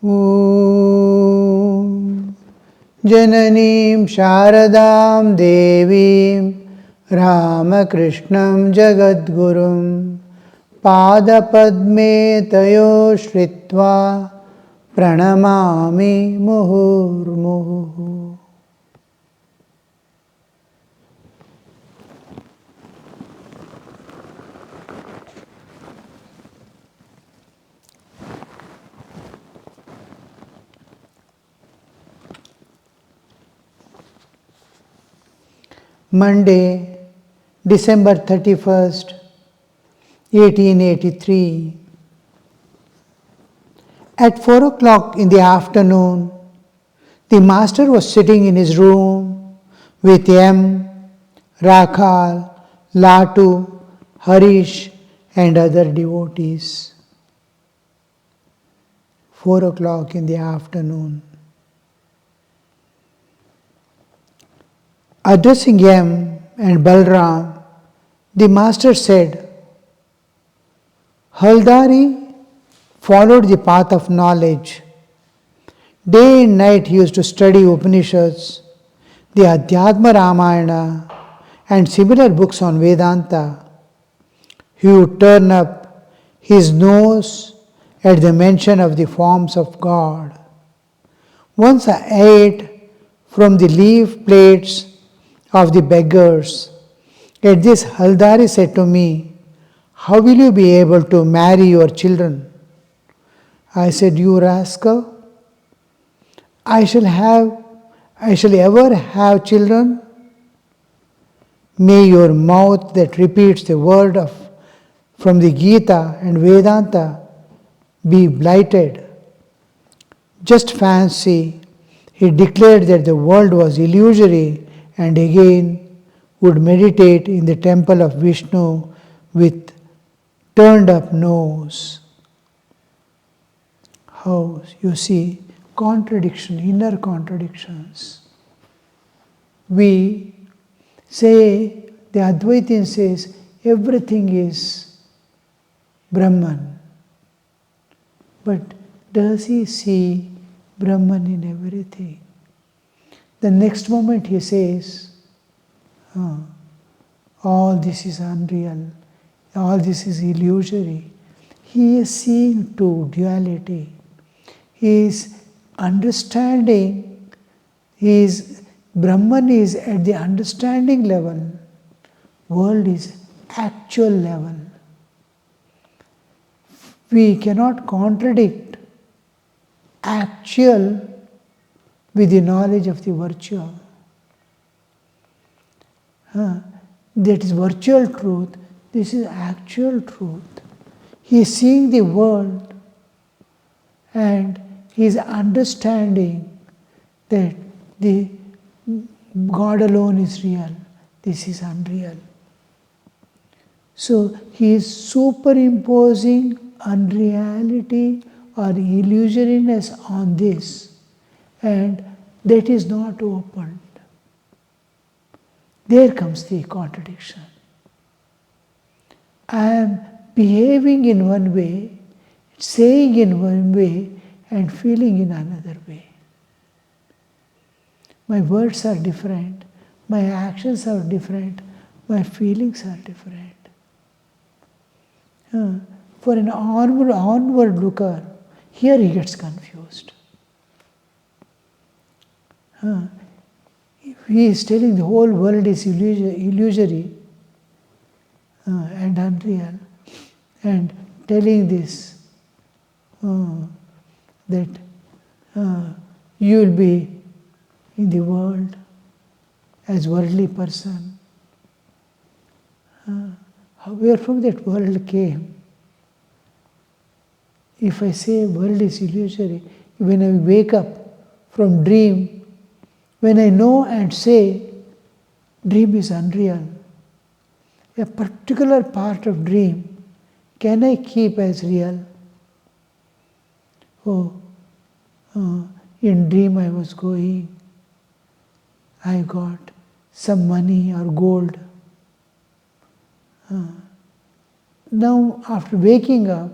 Om Jananim Sharadam Devim Ramakrishnam Jagadgurum Padapadme Tayo Shritva Pranamami Muhurmuhu. Monday, December 31st, 1883. At 4 o'clock in the afternoon, the master was sitting in his room with M, Rakhal, Latu, Harish and other devotees. 4 o'clock in the afternoon. Addressing M and Balram, the master said, Haldari followed the path of knowledge. Day and night he used to study Upanishads, the Adhyatma Ramayana and similar books on Vedanta. He would turn up his nose at the mention of the forms of God. Once I ate from the leaf plates of the beggars. At this, Haldari said to me, How will you be able to marry your children? I said, You rascal, I shall ever have children? May your mouth that repeats the word from the Gita and Vedanta be blighted. Just fancy, he declared that the world was illusory and again would meditate in the temple of Vishnu with turned up nose. How you see contradiction, inner contradictions. We say, the Advaitin says, everything is Brahman. But does he see Brahman in everything? The next moment he says, all this is unreal, all this is illusory. He is seeing to duality. He is understanding, Brahman is at the understanding level, world is actual level. We cannot contradict actual with the knowledge of the virtual. That is virtual truth, this is actual truth. He is seeing the world and he is understanding that the God alone is real, this is unreal. So he is superimposing unreality or illusoriness on this, and that is not opened. There comes the contradiction. I am behaving in one way, saying in one way, and feeling in another way. My words are different, my actions are different, my feelings are different. For an onward looker, here he gets confused. If he is telling the whole world is illusory and unreal, and telling this, that you will be in the world as worldly person, where from that world came? If I say world is illusory, when I wake up from dream, when I know and say dream is unreal, a particular part of dream, can I keep as real? In dream I was going, I got some money or gold. Now after waking up,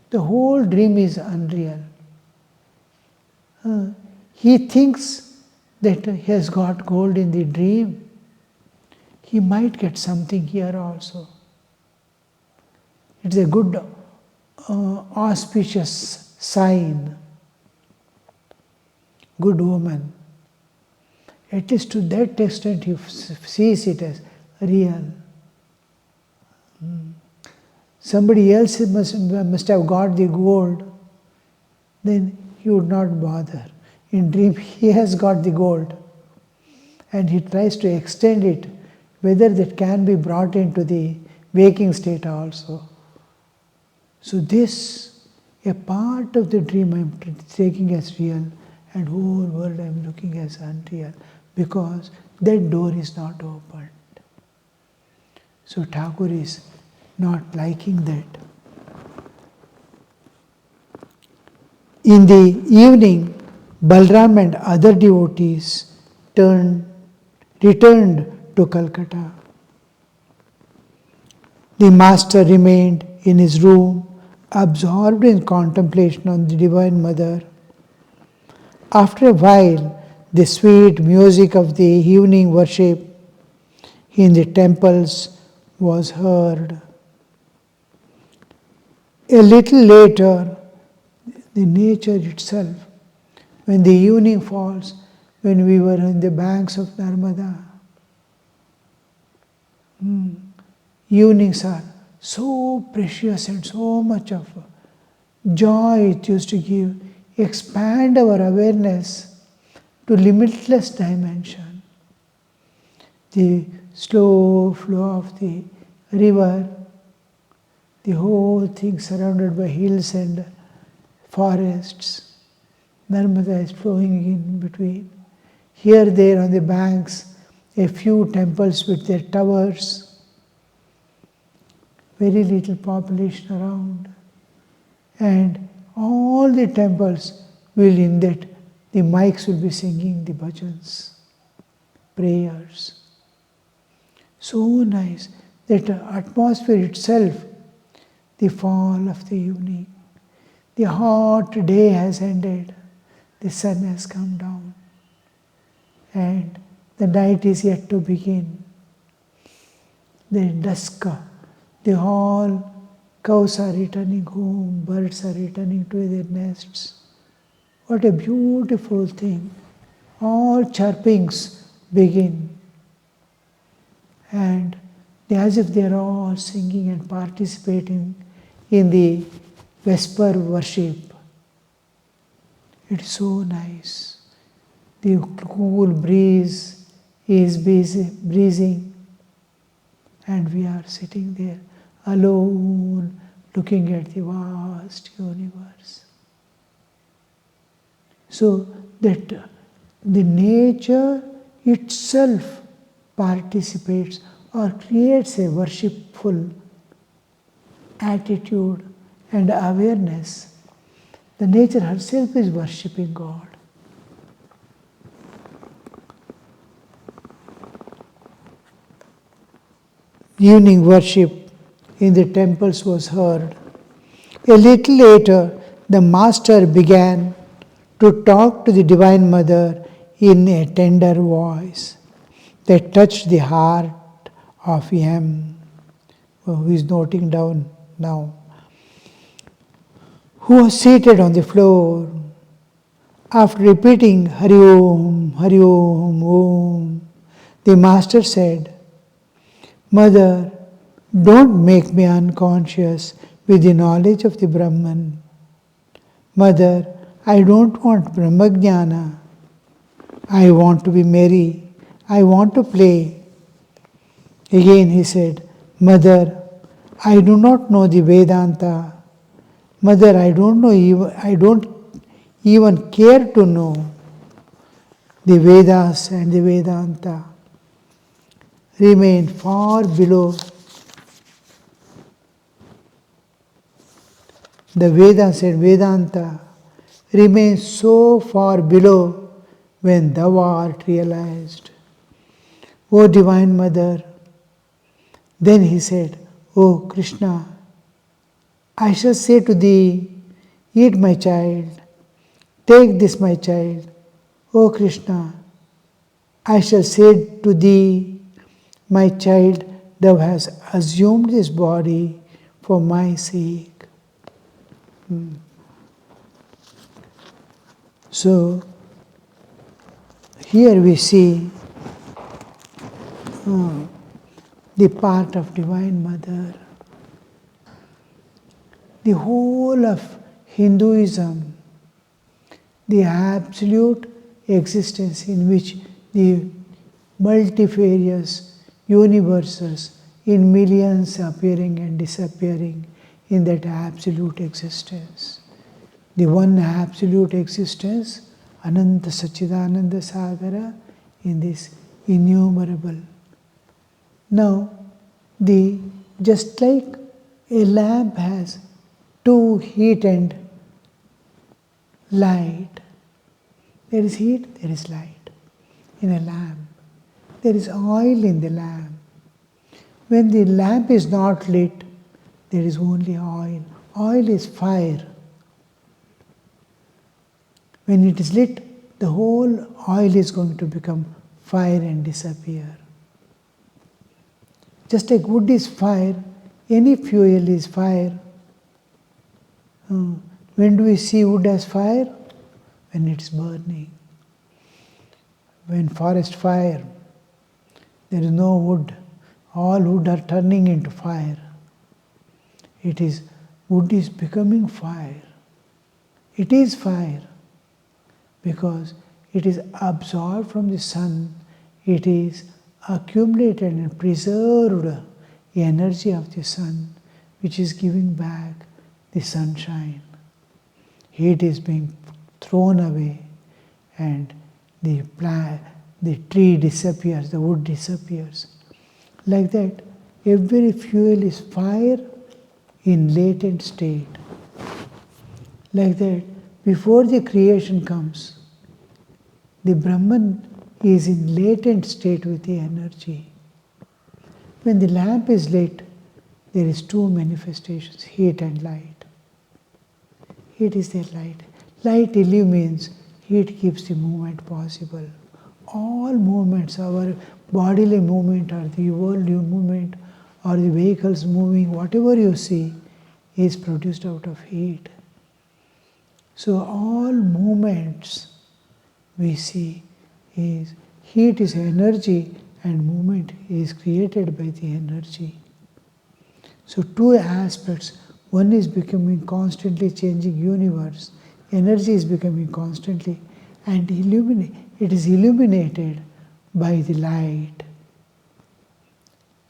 the whole dream is unreal. he thinks that he has got gold in the dream. He might get something here also. It's a good auspicious sign. Good woman. At least to that extent he sees it as real. Somebody else must have got the gold, then he would not bother. In dream he has got the gold and he tries to extend it, whether that can be brought into the waking state also. So this, a part of the dream I am taking as real and whole world I am looking as unreal, because that door is not opened. So Thakur is not liking that. In the evening, Balram and other devotees returned to Calcutta. The master remained in his room, absorbed in contemplation on the Divine Mother. After a while, the sweet music of the evening worship in the temples was heard. A little later, the nature itself, when the evening falls, when we were on the banks of Narmada, evenings are so precious and so much of joy it used to give, expand our awareness to limitless dimension. The slow flow of the river, the whole thing surrounded by hills and forests. Narmada is flowing in between. Here, there on the banks, a few temples with their towers, very little population around. And all the temples will, in that, the mics will be singing the bhajans, prayers. So nice, that atmosphere itself, the fall of the evening. The hot day has ended, the sun has come down, and the night is yet to begin. The dusk, the whole cows are returning home, birds are returning to their nests. What a beautiful thing. All chirpings begin, and as if they are all singing and participating in the Vesper worship. It's so nice. The cool breeze is breezing, and we are sitting there alone, looking at the vast universe. So that the nature itself participates or creates a worshipful attitude and awareness. The nature herself is worshipping God. Evening worship in the temples was heard. A little later, the master began to talk to the Divine Mother in a tender voice that touched the heart of him, who is noting down now, who was seated on the floor. After repeating Hari Om, Hari Om, Om, the master said, Mother, don't make me unconscious with the knowledge of the Brahman. Mother, I don't want Brahmajnana. I want to be merry. I want to play. Again he said, Mother, I do not know the Vedanta. Mother, I don't even care to know the Vedas and the Vedanta. Remain far below. The Vedas said Vedanta remains so far below when thou art realized. O Divine Mother, then he said, O Krishna, I shall say to thee, eat my child, Take this, my child. O Krishna, I shall say to thee, my child, thou hast assumed this body for my sake. So, here we see the part of Divine Mother. The whole of Hinduism, the absolute existence in which the multifarious universes in millions appearing and disappearing in that absolute existence. The one absolute existence, Ananta Sachidananda Sagara, in this innumerable. Now, just like a lamp has two heat and light, there is heat, there is light in a lamp. There is oil in the lamp. When the lamp is not lit, there is only oil. Oil is fire. When it is lit, the whole oil is going to become fire and disappear. Just like wood is fire, any fuel is fire. When do we see wood as fire? When it is burning. When forest fire, there is no wood. All wood are turning into fire. Wood is becoming fire. It is fire because it is absorbed from the sun. It is accumulated and preserved the energy of the sun, which is giving back the sunshine. Heat is being thrown away and the tree disappears, the wood disappears. Like that, every fuel is fire in latent state. Like that, before the creation comes, the Brahman is in latent state with the energy. When the lamp is lit, there is two manifestations, heat and light. Heat is the light. Light illumines, heat keeps the movement possible. All movements, our bodily movement or the world movement or the vehicles moving, whatever you see is produced out of heat. So all movements we see is heat is energy and movement is created by the energy. So two aspects. One is becoming constantly changing universe. Energy is becoming constantly and it is illuminated by the light.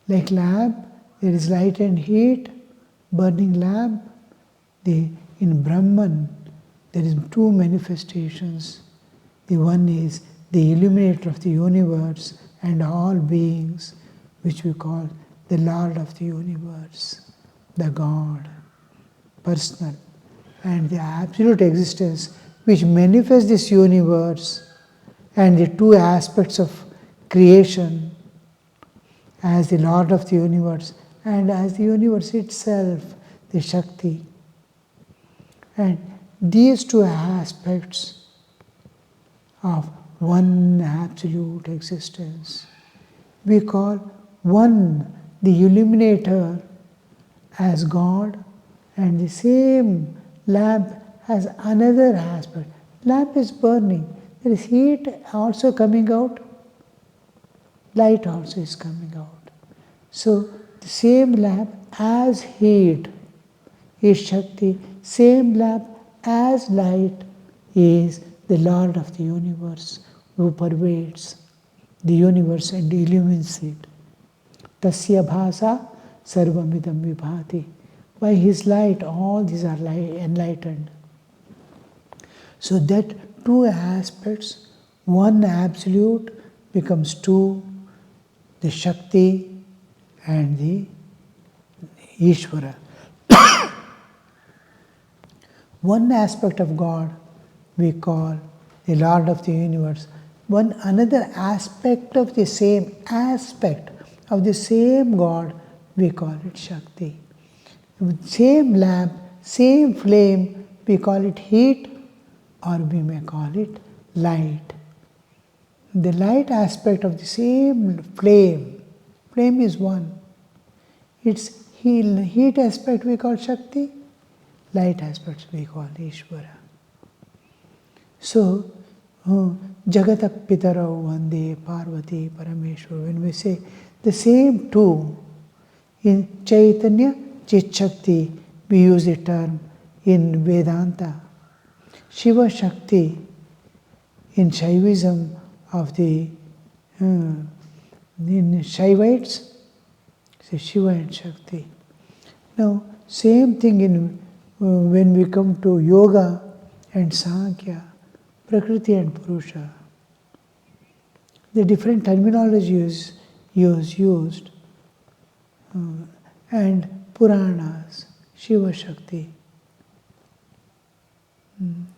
Like lamp, there is light and heat, burning lamp. In Brahman, there is two manifestations. The one is the illuminator of the universe and all beings, which we call the Lord of the universe, the God, personal, and the absolute existence which manifests this universe and the two aspects of creation as the Lord of the universe and as the universe itself, the Shakti. And these two aspects of one absolute existence, we call one, the illuminator, as God, and the same lamp has another aspect. Lamp is burning. There is heat also coming out. Light also is coming out. So the same lamp as heat is Shakti. Same lamp as light is the Lord of the universe who pervades the universe and illumines it. Tasya bhasa sarvamidam vibhati. By his light, all these are enlightened. So that two aspects, one absolute becomes two, the Shakti and the Ishvara. One aspect of God we call the Lord of the universe. One another aspect of the same God we call it Shakti. With same lamp, same flame, we call it heat or we may call it light. The light aspect of the same flame is one. Its heat aspect we call Shakti, light aspects we call Ishvara. So, Jagata Pitarau Vande Parvati Parameshwar, when we say the same two, in Chaitanya, Chit Shakti, we use the term in Vedanta. Shiva Shakti, in Shaivism of the in Shaivites, say Shiva and Shakti. Now, same thing in when we come to Yoga and Sankhya, Prakriti and Purusha. The different terminology is used, and Puranas, Shiva Shakti.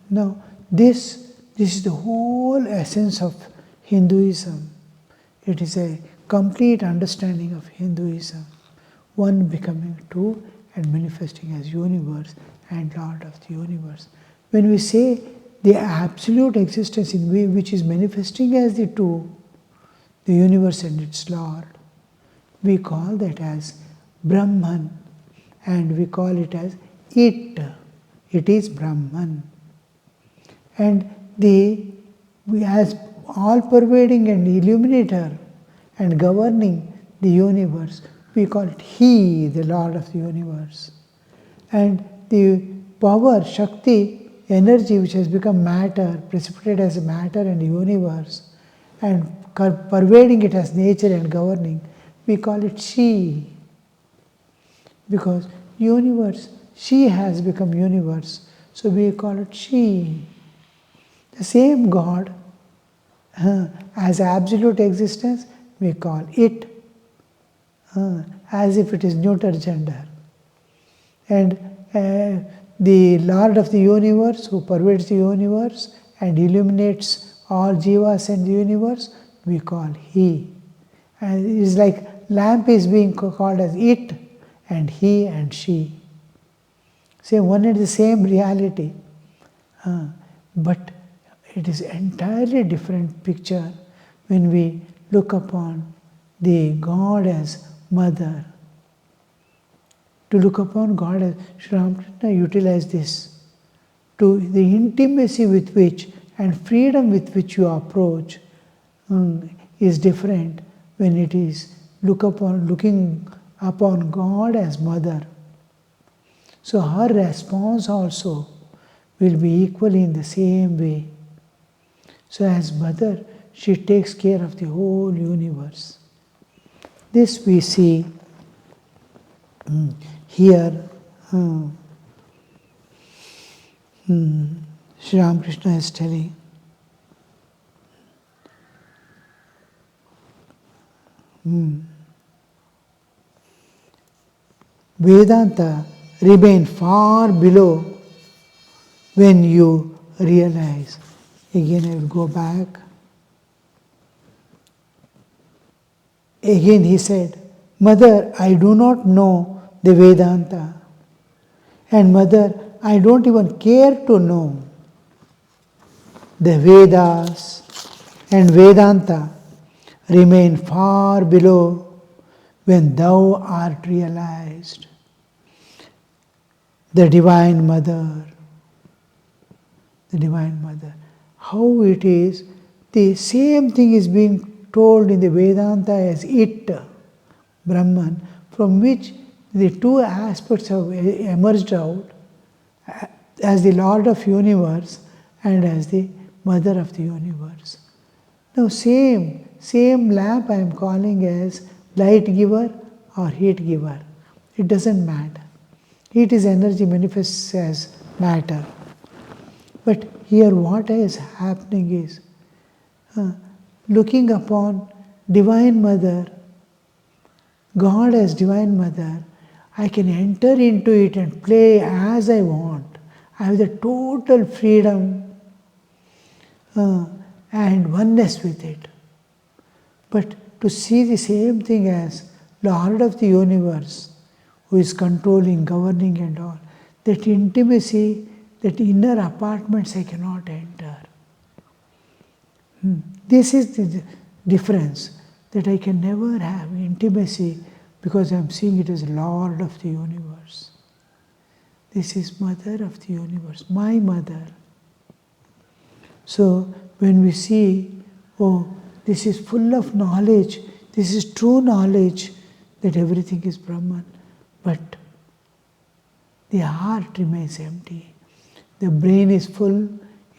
Now, this is the whole essence of Hinduism. It is a complete understanding of Hinduism. One becoming two and manifesting as universe and Lord of the universe. When we say the absolute existence in which is manifesting as the two, the universe and its Lord, we call that as Brahman, and we call it as it. It is Brahman. And as all-pervading and illuminator and governing the universe, we call it He, the Lord of the universe. And the power, Shakti, energy which has become matter, precipitated as a matter and universe, and pervading it as nature and governing, we call it She. Because universe, She has become universe, so we call it She. The same God, as absolute existence, we call it, as if it is neuter gender. And the Lord of the universe, who pervades the universe and illuminates all jivas and the universe, we call He. And it is like lamp is being called as it, and He and She. Say one and the same reality, but it is entirely different picture when we look upon the God as Mother. To look upon God as Sri Ramakrishna utilized this, to the intimacy with which and freedom with which you approach is different when it is looking upon God as Mother. So her response also will be equally in the same way. So as Mother, she takes care of the whole universe. This we see here. Sri Ramakrishna is telling, Vedanta remain far below when you realize. Again, I will go back. Again, he said, Mother, I do not know the Vedanta. And Mother, I don't even care to know. The Vedas and Vedanta remain far below when thou art realized. The Divine Mother. The Divine Mother. How it is, the same thing is being told in the Vedanta as it, Brahman, from which the two aspects have emerged out as the Lord of universe and as the Mother of the universe. Now same lamp I am calling as light giver or heat giver. It doesn't matter. Heat is energy, manifests as matter. But here what is happening is, looking upon Divine Mother, God as Divine Mother, I can enter into it and play as I want. I have the total freedom and oneness with it. But to see the same thing as Lord of the universe, who is controlling, governing and all, that intimacy that inner apartments I cannot enter. This is the difference, that I can never have intimacy because I am seeing it as Lord of the universe. This is Mother of the universe, my Mother. So when we see, oh, this is full of knowledge, this is true knowledge that everything is Brahman, but the heart remains empty. The brain is full,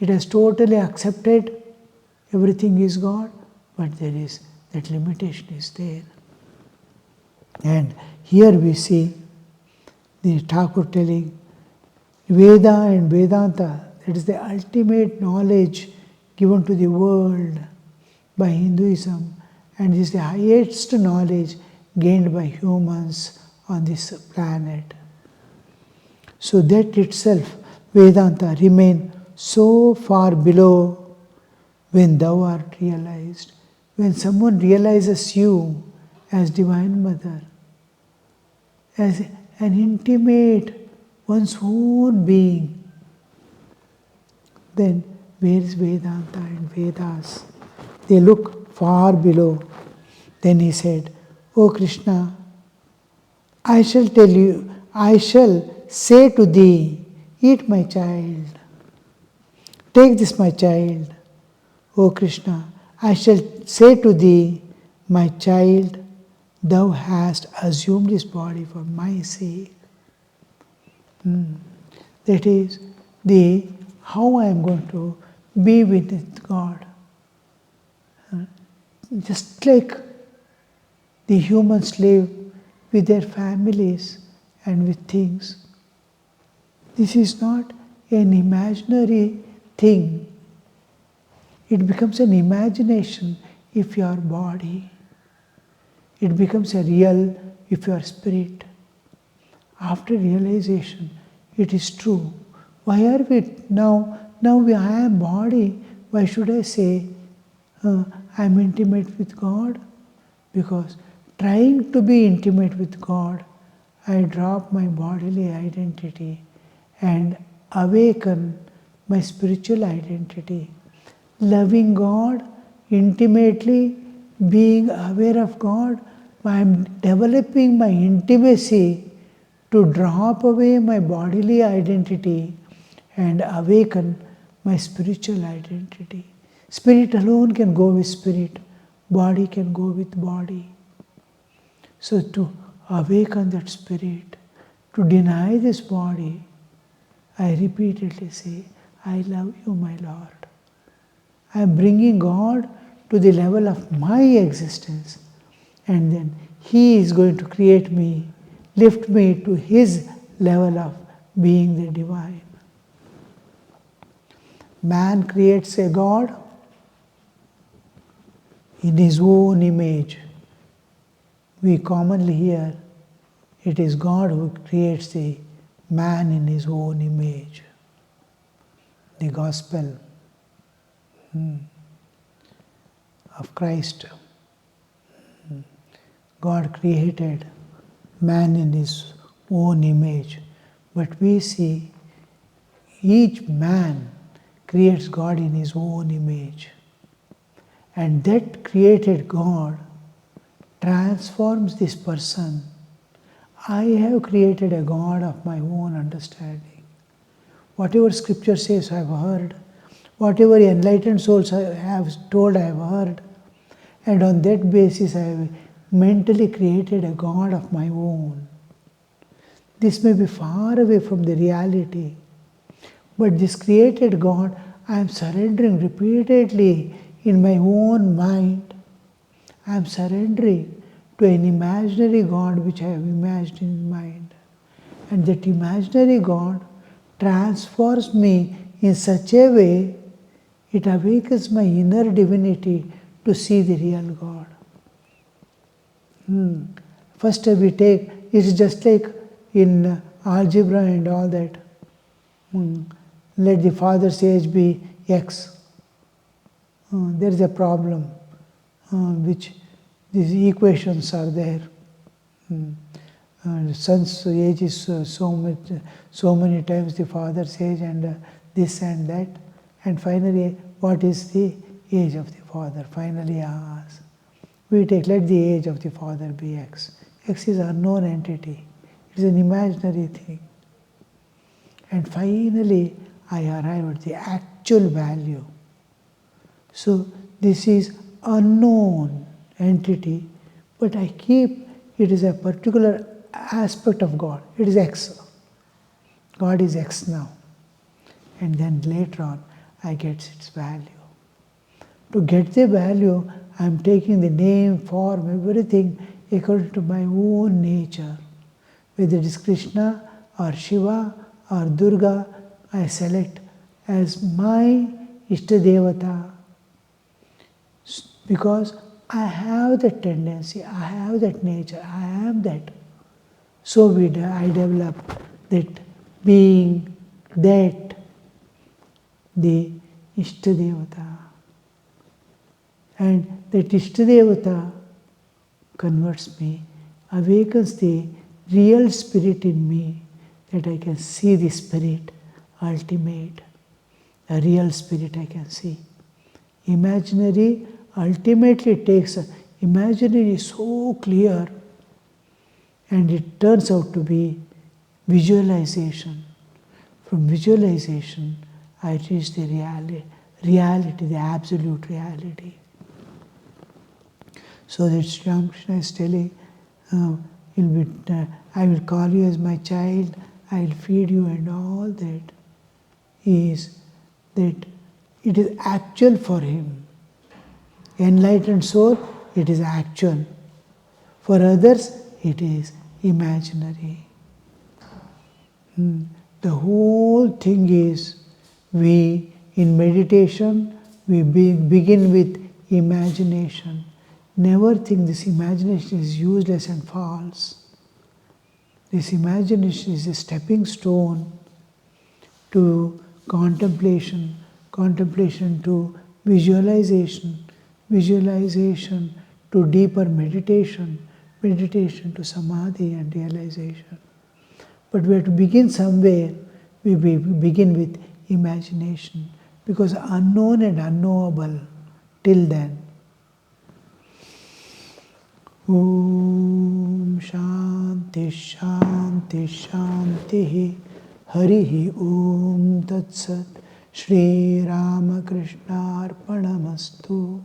it has totally accepted everything is God, but there is, that limitation is there. And here we see the Thakur telling Veda and Vedanta, that is the ultimate knowledge given to the world by Hinduism, and is the highest knowledge gained by humans on this planet. So that itself, Vedanta, remain so far below when thou art realized. When someone realizes you as Divine Mother, as an intimate, one's own being, then where is Vedanta and Vedas? They look far below. Then he said, O Krishna, I shall say to thee, eat my child. Take this, my child. O Krishna, I shall say to thee, my child, thou hast assumed this body for my sake. That is how I am going to be with God. Just like the humans live with their families and with things. This is not an imaginary thing. It becomes an imagination if you are body. It becomes a real if you are spirit. After realization, it is true. Why are we now I am body, why should I say I am intimate with God? Because trying to be intimate with God, I drop my bodily identity and awaken my spiritual identity. Loving God intimately, being aware of God, I am developing my intimacy to drop away my bodily identity and awaken my spiritual identity. Spirit alone can go with spirit, body can go with body. So to awaken that spirit, to deny this body, I repeatedly say, I love you, my Lord. I am bringing God to the level of my existence, and then He is going to create me, lift me to His level of being the divine. Man creates a God in his own image. We commonly hear it is God who creates the man in his own image. The gospel of Christ. God created man in his own image, but we see each man creates God in his own image. And that created God transforms this person. I have created a God of my own understanding. Whatever scripture says, I have heard. Whatever enlightened souls have told, I have heard. And on that basis, I have mentally created a God of my own. This may be far away from the reality, but this created God, I am surrendering repeatedly in my own mind. I am surrendering to an imaginary God which I have imagined in mind. And that imaginary God transforms me in such a way, it awakens my inner divinity to see the real God. First we take, it's just like in algebra and all that. Let the father's age be X. There is a problem which these equations are there. son's age is so many times the father's age, and this and that. And finally, what is the age of the father? Finally asks. We let the age of the father be X. X is unknown entity. It is an imaginary thing. And finally, I arrive at the actual value. So this is unknown entity, but I keep it is a particular aspect of God. It is X. God is X now. And then later on, I get its value. To get the value, I am taking the name, form, everything according to my own nature. Whether it is Krishna or Shiva or Durga, I select as my Ishtadevata. Because I have that tendency, I have that nature, I am that. So I develop that being, that, the Ishtadevata. And that Ishtadevata converts me, awakens the real spirit in me, that I can see the spirit ultimate. A real spirit I can see. Imaginary ultimately takes, imaginary is so clear, and it turns out to be visualization. From visualization, I reach the reality, the absolute reality. So that Sri Ramakrishna is telling, I will call you as my child, I will feed you, and all that is that it is actual for him. Enlightened soul, it is actual. For others, it is imaginary. The whole thing is, we in meditation, we begin with imagination. Never think this imagination is useless and false. This imagination is a stepping stone to contemplation, contemplation to visualization, visualization to deeper meditation, meditation to samadhi and realization. But we have to begin somewhere. We begin with imagination, because unknown and unknowable till then. Om Shanti Shanti Shanti Harihi Om Tat Sat Shri Ramakrishna Arpanamastu.